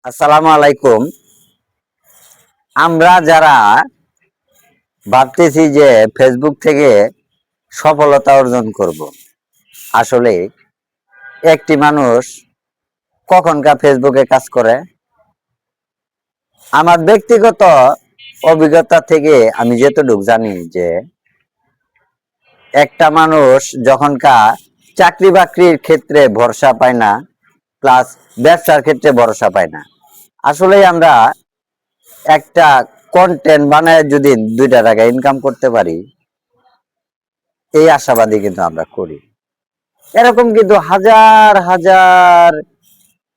আসসালামু আলাইকুম। আমরা যারা ভাবতেছি যে ফেসবুক থেকে সফলতা অর্জন করব, আসলে একটি মানুষ কখনকার ফেসবুকে কাজ করে। আমার ব্যক্তিগত অভিজ্ঞতা থেকে আমি যতটুকু জানি যে একটা মানুষ যখনকার চাকরি বাকরির ক্ষেত্রে ভরসা পায় না, প্লাস ব্যবসার ক্ষেত্রে ভরসা পায় না, আসলে আমরা একটা কন্টেন্ট বানায় যদি 2 টাকা ইনকাম করতে পারি, এই আশাবাদী কিন্তু আমরা করি। এরকম কিন্তু হাজার হাজার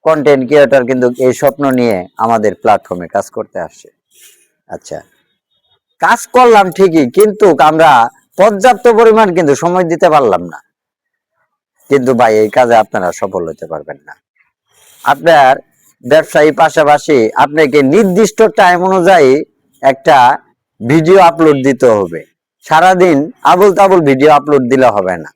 কন্টেন্ট ক্রিয়েটর কিন্তু এই স্বপ্ন নিয়ে আমাদের প্ল্যাটফর্মে কাজ করতে আসছে। আচ্ছা, কাজ করলাম ঠিকই, কিন্তু আমরা পর্যাপ্ত পরিমাণ কিন্তু সময় দিতে পারলাম না। কিন্তু ভাই, এই কাজে আপনারা সফল হতে পারবেন না। আপনার ব্যবসায়ী পাশাপাশি আপনাকে নির্দিষ্ট টাইম অনুযায়ী একটা ভিডিও আপলোড দিতে হবে। সারাদিন আবুল তাবুল ভিডিও আপলোড দিলে হবে না।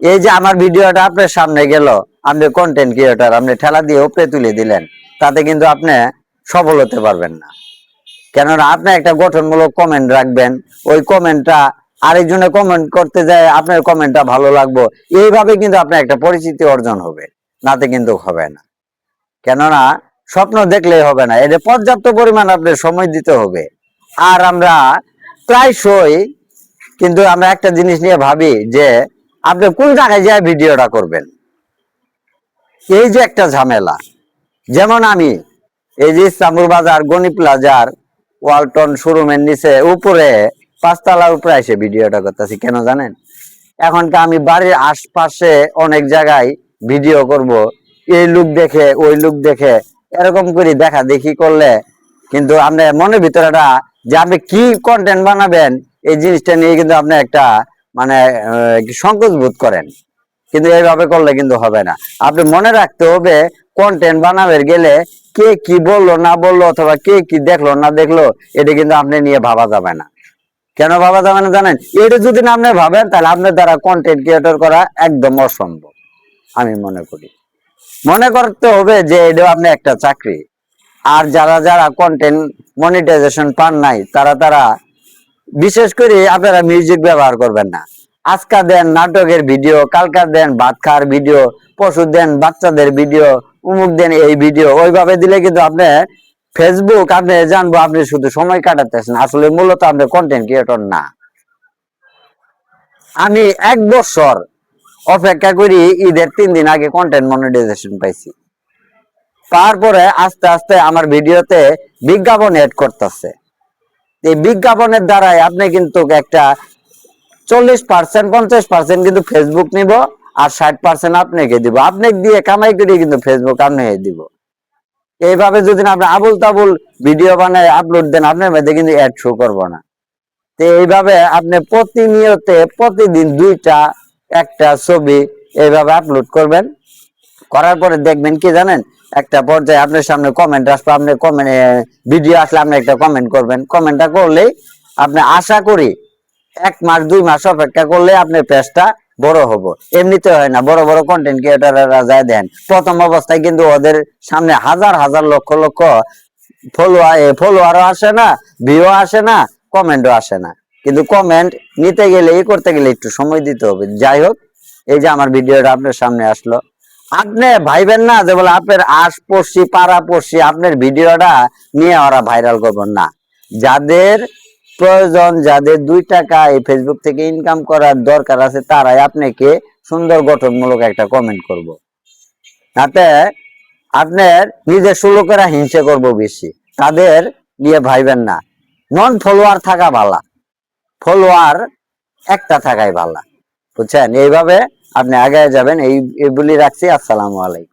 এই যে আমার ভিডিওটা আপনার সামনে গেল, আপনি কন্টেন্ট ক্রিয়েটর, আপনি ঠেলা দিয়ে উপরে তুলে দিলেন, তাতে কিন্তু আপনি সফল হতে পারবেন না। কেননা আপনি একটা গঠনমূলক কমেন্ট রাখবেন, ওই কমেন্টটা আরেকজনে কমেন্ট করতে যায়, আপনার কমেন্টটা ভালো লাগবে, এইভাবে কিন্তু আপনার একটা পরিচিতি অর্জন হবে, নাতে কিন্তু হবে না। কেননা স্বপ্ন দেখলেই হবে না, এটা পর্যাপ্ত পরিমাণ আপনার সময় দিতে হবে। আর আমরা প্রায়শই কিন্তু আমরা একটা জিনিস নিয়ে ভাবি যে আপনি কোন জায়গায় যায় ভিডিওটা করবেন, এই যে একটা ঝামেলা। যেমন আমি এই যে ইসলামপুর বাজার গনি প্লাজার ওয়ালটন শোরুমের নিচে উপরে 5 তলার উপরে এসে ভিডিওটা করতেছি, কেন জানেন? এখনকার আমি বাড়ির আশপাশে অনেক জায়গায় ভিডিও করব, এই লুক দেখে ওই লুক দেখে এরকম করে দেখা দেখি করলে কিন্তু আপনার মনের ভিতরে একটা যে আপনি কি কন্টেন্ট বানাবেন, এই জিনিসটা নিয়ে কিন্তু আপনি একটা মানে সংকোচ বোধ করেন। কিন্তু এইভাবে করলে কিন্তু হবে না। আপনি মনে রাখতে হবে, কন্টেন্ট বানাবে গেলে কে কি বললো না বললো অথবা কে কি দেখলো না দেখলো, এটা কিন্তু আপনি নিয়ে ভাবা যাবে না। কেন ভাবা যাবে না জানেন? এটা যদি না আপনি ভাবেন, তাহলে আপনার দ্বারা কন্টেন্ট ক্রিয়েটর করা একদম অসম্ভব আমি মনে করি। মনে করতে হবে যে এটা আপনি একটা চাকরি। আর যারা যারা কন্টেন্ট মনিটাইজেশন পান নাই, তারা বিশেষ করে আপনারা মিউজিক ব্যবহার করবেন না। আজকা দেন নাটকের ভিডিও, কালকা দেন ভাত খাওয়ার ভিডিও, পশু দেন বাচ্চাদের ভিডিও, উমুক দেন এই ভিডিও, ওইভাবে দিলে কিন্তু আপনি ফেসবুক আপনি জানবো আপনি শুধু সময় কাটাতেছেন, আসলে মূলত আপনি কন্টেন্ট ক্রিয়েটর না। আমি 1 বছর অপেক্ষা করি ঈদের 3 দিন আগে কন্টেন্ট মনিটাইজেশন পাইছি। তারপরে আস্তে আস্তে আমার ভিডিওতে বিজ্ঞাপন এড করতেছে। এই বিজ্ঞাপনের দ্বারাই আপনি কিন্তু একটা 40% 50% কিন্তু ফেসবুক নিব, আর 60% আপনাকে দিব। আপনাকে দিয়ে কামাই করে কিন্তু ফেসবুক আপনাকে দিব। এইভাবে যদি আপনি আবুল তাবুল ভিডিও বানায় আপলোড দেন, আপনার মধ্যে কিন্তু অ্যাড শো করবো না। তো এইভাবে আপনি প্রতিনিয়ত প্রতিদিন 1টা ছবি এইভাবে আপলোড করবেন। করার পরে দেখবেন কি জানেন, একটা পর্যায়ে আপনার সামনে কমেন্ট আসবে, আপনি কমেন্ট ভিডিও আসলে আপনি একটা কমেন্ট করবেন। কমেন্টটা করলেই আপনি আশা করি 1 মাস 2 মাস অপেক্ষা করলে আপনার পেজটা বড় হবো। এমনিতে হয় না, বড় বড় কন্টেন্ট ক্রিয়েটররা যায় দেন, প্রথম অবস্থায় কিন্তু ওদের সামনে হাজার হাজার লক্ষ লক্ষ ফলোয়ারও আসে না, ভিউ আসে না, কমেন্টও আসে না। কিন্তু কমেন্ট নিতে গেলে করতে গেলে একটু সময় দিতে হবে। যাই হোক, এই যে আমার ভিডিওটা আপনার সামনে আসলো, আপনি ভাইবেন না যে বলে আপনার আশপড়শি পাড়া পড়শি আপনার ভিডিওটা নিয়ে ওরা ভাইরাল করবেন না। যাদের প্রয়োজন, যাদের 2 টাকা এই ফেসবুক থেকে ইনকাম করার দরকার আছে, তারাই আপনাকে সুন্দর গঠনমূলক একটা কমেন্ট করব। তাতে আপনার নিজের লোকেরা হিংসা করব বেশি, তাদের নিয়ে ভাইবেন না। নন ফলোয়ার থাকা ভালা, ফলোয়ার একটা থাকাই ভালা, বুঝছেন? এইভাবে আপনি আগে যাবেন, এই বলি রাখছি। আসসালামু আলাইকুম।